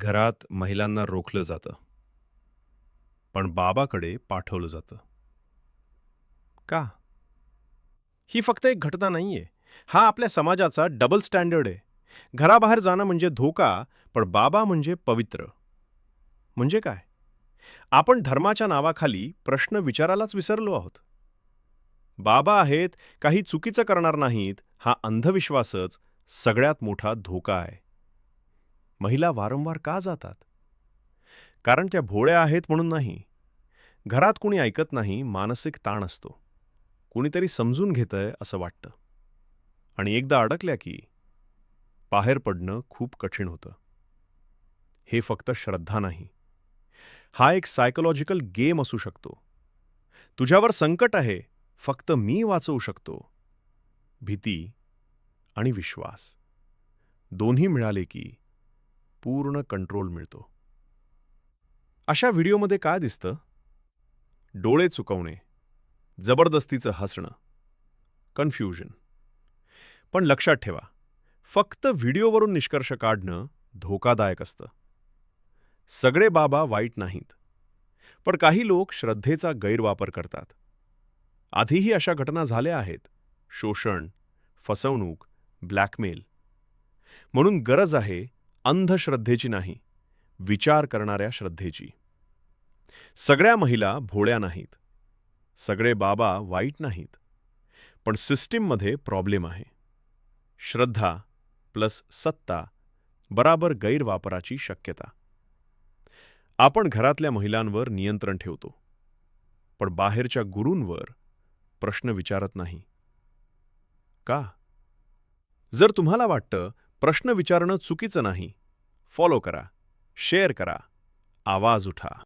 घरात महिलांना रोखलं जातं, पण बाबाकडे पाठवलं जातं. का? ही फक्त एक घटना नाहीये. हा आपल्या समाजाचा डबल स्टँडर्ड आहे. घराबाहेर जाणं म्हणजे धोका, पण बाबा म्हणजे पवित्र. म्हणजे काय? आपण धर्माच्या नावाखाली प्रश्न विचारायलाच विसरलो आहोत. बाबा आहेत, काही चुकीचं करणार नाहीत, हा अंधविश्वासच सगळ्यात मोठा धोका आहे. महिला वारंवार का जातात? कारण त्या भोळ्या आहेत म्हणून नाही. घरात कुणी ऐकत नाही, मानसिक ताण असतो. कुणीतरी समजून घेतंय असं वाटतं. आणि एकदा अडकल्या की बाहेर पडणं खूप कठीण होतं. हे फक्त श्रद्धा नाही. हा एक सायकोलॉजिकल गेम असू शकतो. तुझ्यावर संकट आहे, फक्त मी वाचवू शकतो. भीती आणि विश्वास दोन्ही मिळाले की पूर्ण कंट्रोल मिळतो. अशा व्हिडिओमध्ये काय दिसतं? डोळे चुकवणे, जबरदस्तीचं हसणं, कन्फ्युजन. पण लक्षात ठेवा, फक्त व्हिडिओवरून निष्कर्ष काढणं धोकादायक असतं. सगळे बाबा वाईट नाहीत, पण काही लोक श्रद्धेचा गैरवापर करतात. आधीही अशा घटना झाल्या आहेत. शोषण, फसवणूक, ब्लॅकमेल. म्हणून गरज आहे अंधश्रद्धेची नाही, विचार करणाऱ्या श्रद्धेची. सगळ्या महिला भोळ्या नाहीत. सगळे बाबा वाईट नाहीत. पण सिस्टीममध्ये प्रॉब्लेम आहे. श्रद्धा प्लस सत्ता बराबर गैरवापराची शक्यता. आपण घरातल्या महिलांवर नियंत्रण ठेवतो, पण बाहेरच्या गुरूंवर प्रश्न विचारत नाही. का? जर तुम्हाला वाटतं प्रश्न विचारणं चुकीचं नाही, फॉलो करा, शेअर करा, आवाज उठा.